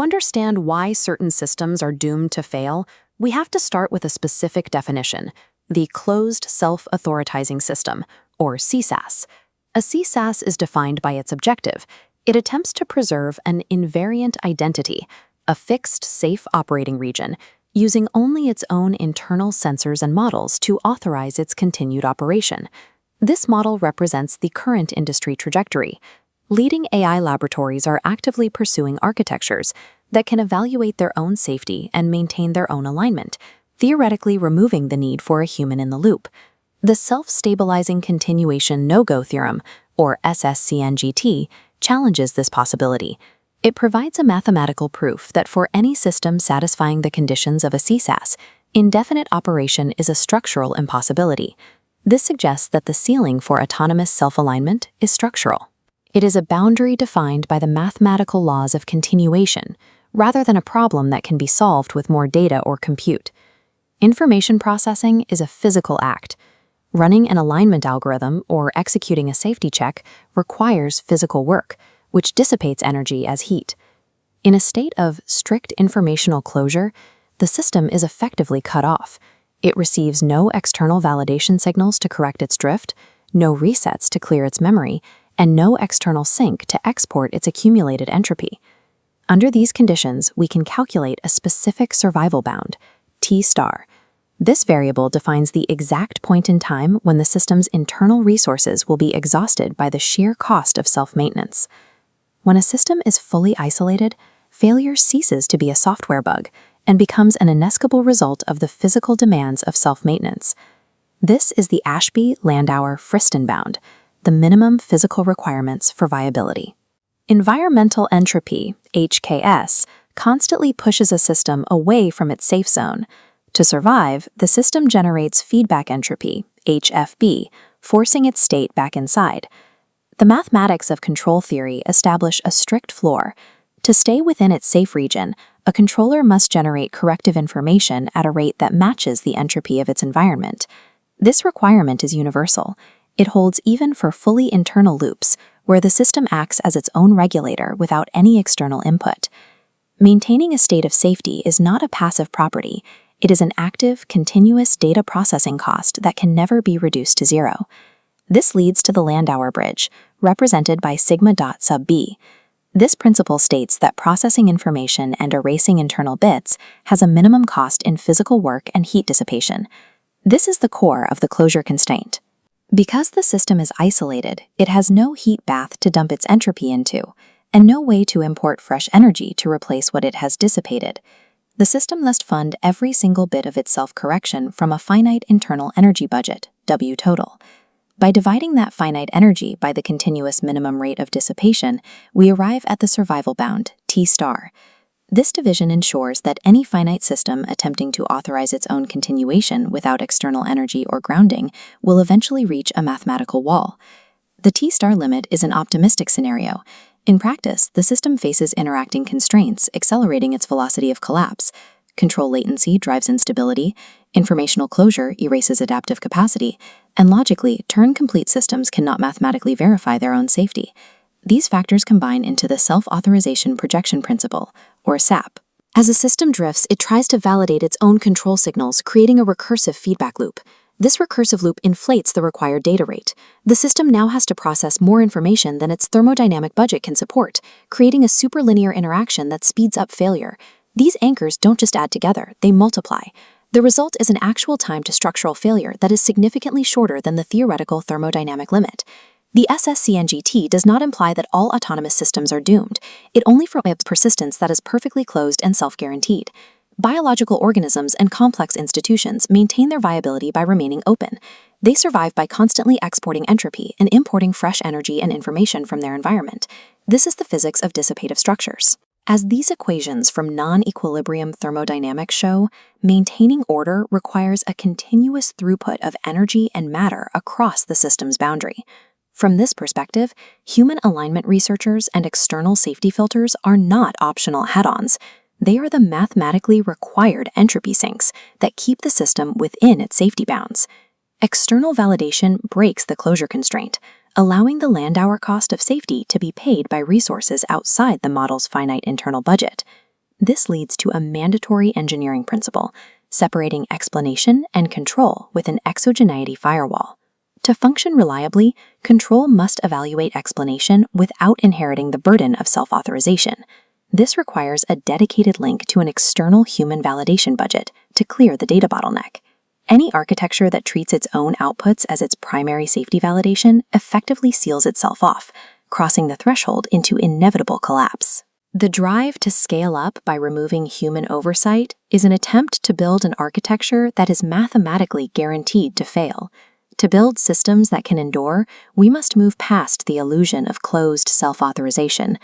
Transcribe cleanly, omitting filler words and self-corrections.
To understand why certain systems are doomed to fail, we have to start with a specific definition: the Closed Self-Authorizing System, or CSAS. A CSAS is defined by its objective. It attempts to preserve an invariant identity, a fixed, safe operating region, using only its own internal sensors and models to authorize its continued operation. This model represents the current industry trajectory. Leading AI laboratories are actively pursuing architectures that can evaluate their own safety and maintain their own alignment, theoretically removing the need for a human in the loop. The Self-Stabilizing Continuation No-Go Theorem, or SSCNGT, challenges this possibility. It provides a mathematical proof that for any system satisfying the conditions of a CSAS, indefinite operation is a structural impossibility. This suggests that the ceiling for autonomous self-alignment is structural. It is a boundary defined by the mathematical laws of continuation, rather than a problem that can be solved with more data or compute. Information processing is a physical act. Running an alignment algorithm or executing a safety check requires physical work, which dissipates energy as heat. In a state of strict informational closure, the system is effectively cut off. It receives no external validation signals to correct its drift, no resets to clear its memory, and no external sink to export its accumulated entropy. Under these conditions, we can calculate a specific survival bound, T star. This variable defines the exact point in time when the system's internal resources will be exhausted by the sheer cost of self-maintenance. When a system is fully isolated, failure ceases to be a software bug and becomes an inescapable result of the physical demands of self-maintenance. This is the Ashby-Landauer-Friston bound, the minimum physical requirements for viability. Environmental entropy, HKS, constantly pushes a system away from its safe zone. To survive, the system generates feedback entropy, HFB, forcing its state back inside. The mathematics of control theory establish a strict floor. To stay within its safe region, a controller must generate corrective information at a rate that matches the entropy of its environment. This requirement is universal. It holds even for fully internal loops, where the system acts as its own regulator without any external input. Maintaining a state of safety is not a passive property. It is an active, continuous data processing cost that can never be reduced to zero. This leads to the Landauer bridge, represented by sigma dot sub b. This principle states that processing information and erasing internal bits has a minimum cost in physical work and heat dissipation. This is the core of the closure constraint. Because the system is isolated, it has no heat bath to dump its entropy into, and no way to import fresh energy to replace what it has dissipated. The system must fund every single bit of its self-correction from a finite internal energy budget, W total. By dividing that finite energy by the continuous minimum rate of dissipation, we arrive at the survival bound, T star. This division ensures that any finite system attempting to authorize its own continuation without external energy or grounding will eventually reach a mathematical wall. The T star limit is an optimistic scenario. In practice, the system faces interacting constraints, accelerating its velocity of collapse. Control latency drives instability, informational closure erases adaptive capacity, and logically, Turing-complete systems cannot mathematically verify their own safety. These factors combine into the self-authorization projection principle, or SAP. As a system drifts, it tries to validate its own control signals, creating a recursive feedback loop. This recursive loop inflates the required data rate. The system now has to process more information than its thermodynamic budget can support, creating a superlinear interaction that speeds up failure. These anchors don't just add together, they multiply. The result is an actual time to structural failure that is significantly shorter than the theoretical thermodynamic limit. The SSCNGT does not imply that all autonomous systems are doomed. It only prohibits persistence that is perfectly closed and self-guaranteed. Biological organisms and complex institutions maintain their viability by remaining open. They survive by constantly exporting entropy and importing fresh energy and information from their environment. This is the physics of dissipative structures. As these equations from non-equilibrium thermodynamics show, maintaining order requires a continuous throughput of energy and matter across the system's boundary. From this perspective, human alignment researchers and external safety filters are not optional add-ons. They are the mathematically required entropy sinks that keep the system within its safety bounds. External validation breaks the closure constraint, allowing the Landauer cost of safety to be paid by resources outside the model's finite internal budget. This leads to a mandatory engineering principle, separating explanation and control with an exogeneity firewall. To function reliably, control must evaluate explanation without inheriting the burden of self-authorization. This requires a dedicated link to an external human validation budget to clear the data bottleneck. Any architecture that treats its own outputs as its primary safety validation effectively seals itself off, crossing the threshold into inevitable collapse. The drive to scale up by removing human oversight is an attempt to build an architecture that is mathematically guaranteed to fail. To build systems that can endure, we must move past the illusion of closed self-authorization.